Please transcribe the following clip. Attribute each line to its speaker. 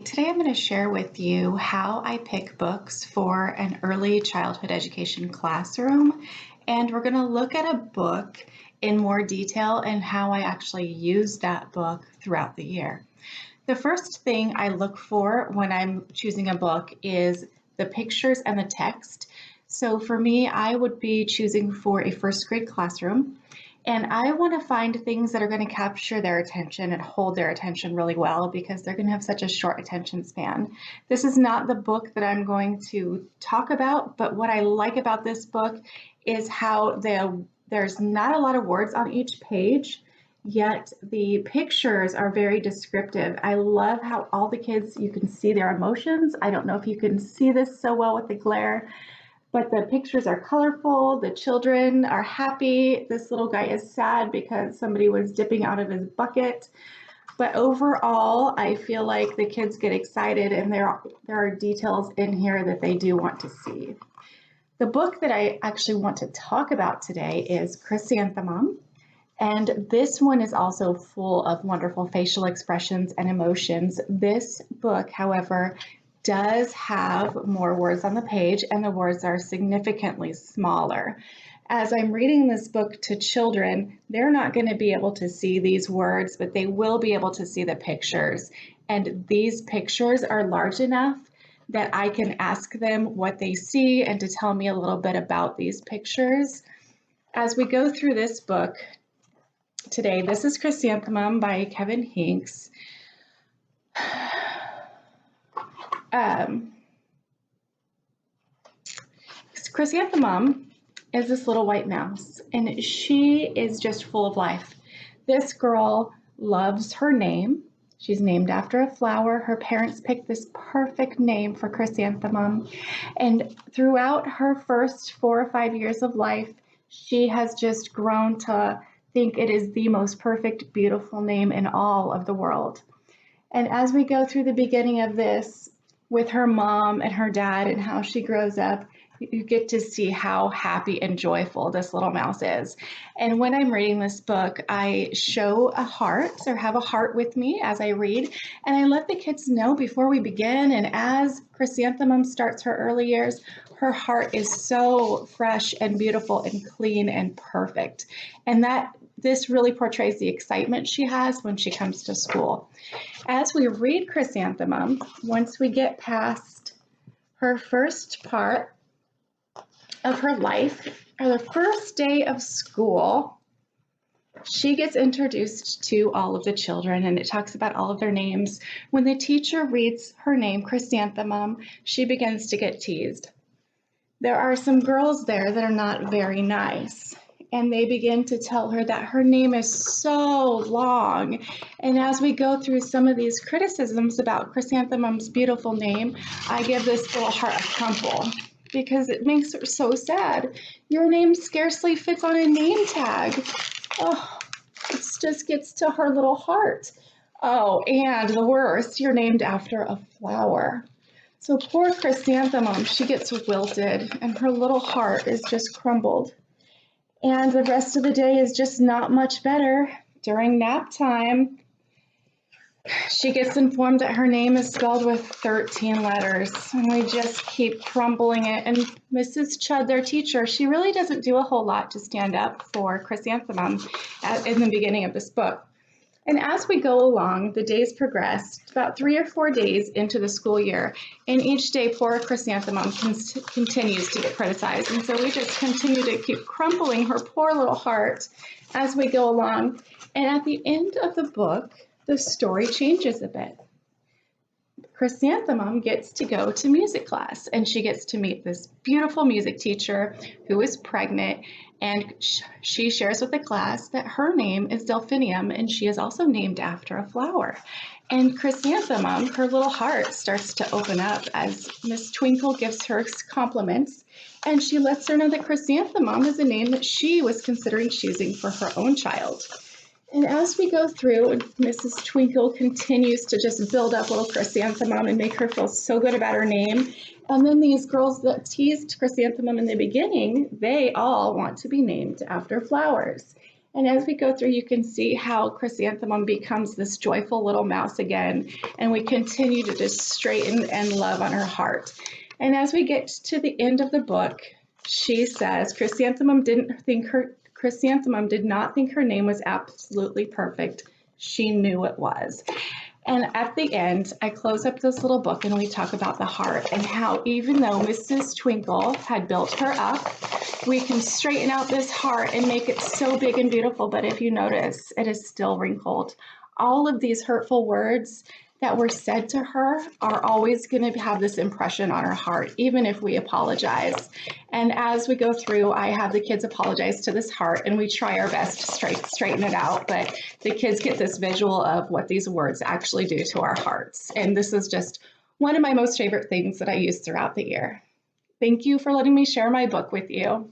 Speaker 1: Today I'm going to share with you how I pick books for an early childhood education classroom. And we're going to look at a book in more detail and how I actually use that book throughout the year. The first thing I look for when I'm choosing a book is the pictures and the text. So for me, I would be choosing for a first grade classroom. And I want to find things that are going to capture their attention and hold their attention really well because they're going to have such a short attention span. This is not the book that I'm going to talk about, but what I like about this book is how there's not a lot of words on each page, yet the pictures are very descriptive. I love how all the kids, you can see their emotions. I don't know if you can see this so well with the glare, but the pictures are colorful. The children are happy. This little guy is sad because somebody was dipping out of his bucket. But overall, I feel like the kids get excited and there are details in here that they do want to see. The book that I actually want to talk about today is Chrysanthemum. And this one is also full of wonderful facial expressions and emotions. This book, however, does have more words on the page, and the words are significantly smaller. As I'm reading this book to children, they're not going to be able to see these words, but they will be able to see the pictures. And these pictures are large enough that I can ask them what they see and to tell me a little bit about these pictures. As we go through this book today, this is Chrysanthemum by Kevin Hincks. Chrysanthemum is this little white mouse, and she is just full of life. This girl loves her name. She's named after a flower. Her parents picked this perfect name for Chrysanthemum, and throughout her first 4 or 5 years of life, she has just grown to think it is the most perfect, beautiful name in all of the world. And as we go through the beginning of this with her mom and her dad and how she grows up, you get to see how happy and joyful this little mouse is. And when I'm reading this book, I show a heart or have a heart with me as I read, and I let the kids know before we begin. And as Chrysanthemum starts her early years, her heart is so fresh and beautiful and clean and perfect. And this really portrays the excitement she has when she comes to school. As we read Chrysanthemum, once we get past her first part of her life, or the first day of school, she gets introduced to all of the children, and it talks about all of their names. When the teacher reads her name, Chrysanthemum, she begins to get teased. There are some girls there that are not very nice, and they begin to tell her that her name is so long. And as we go through some of these criticisms about Chrysanthemum's beautiful name, I give this little heart a crumple because it makes her so sad. Your name scarcely fits on a name tag. Oh, it just gets to her little heart. Oh, and the worst, you're named after a flower. So poor Chrysanthemum, she gets wilted and her little heart is just crumbled. And the rest of the day is just not much better. During nap time, she gets informed that her name is spelled with 13 letters, and we just keep crumbling it. And Mrs. Chudd, their teacher, she really doesn't do a whole lot to stand up for Chrysanthemum in the beginning of this book. And as we go along, the days progress, about 3 or 4 days into the school year, and each day poor Chrysanthemum continues to get criticized. And so we just continue to keep crumbling her poor little heart as we go along. And at the end of the book, the story changes a bit. Chrysanthemum gets to go to music class, and she gets to meet this beautiful music teacher who is pregnant, and she shares with the class that her name is Delphinium, and she is also named after a flower. And Chrysanthemum, her little heart starts to open up as Miss Twinkle gives her compliments, and she lets her know that Chrysanthemum is a name that she was considering choosing for her own child. And as we go through, Mrs. Twinkle continues to just build up little Chrysanthemum and make her feel so good about her name. And then these girls that teased Chrysanthemum in the beginning, they all want to be named after flowers. And as we go through, you can see how Chrysanthemum becomes this joyful little mouse again, and we continue to just straighten and love on her heart. And as we get to the end of the book, she says Chrysanthemum did not think her name was absolutely perfect. She knew it was. And at the end, I close up this little book and we talk about the heart and how even though Mrs. Twinkle had built her up, we can straighten out this heart and make it so big and beautiful. But if you notice, it is still wrinkled. All of these hurtful words that were said to her are always going to have this impression on her heart, even if we apologize. And as we go through, I have the kids apologize to this heart and we try our best to straighten it out. But the kids get this visual of what these words actually do to our hearts. And this is just one of my most favorite things that I use throughout the year. Thank you for letting me share my book with you.